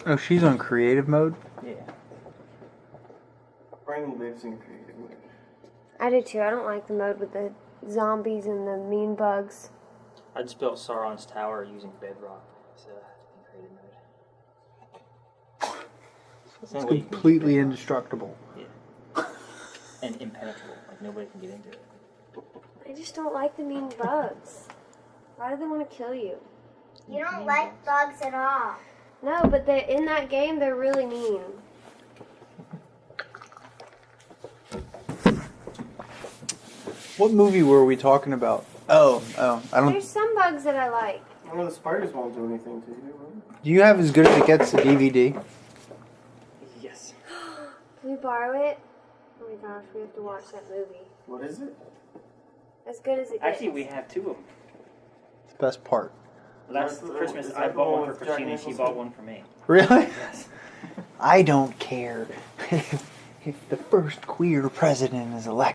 Oh, she's on creative mode? Yeah. Brian lives in creative mode. I do too. I don't like the mode with the zombies and the mean bugs. I just built Sauron's tower using bedrock, so in creative mode. It's completely indestructible. Yeah. And impenetrable. Like nobody can get into it. I just don't like the mean bugs. Why do they want to kill you? You don't like bugs at all. No, but in that game, they're really mean. What movie were we talking about? Oh, I don't... There's some bugs that I like. Well, the spiders won't do anything to you, right? Do you have As Good as It Gets, the DVD? Yes. Can we borrow it? Oh my gosh, we have to watch that movie. What is it? As Good as It Gets. Actually, we have two of them. It's the best part. Last Christmas, I bought one for Christina, and she bought one for me. Really? Yes. I don't care if the first queer president is elected.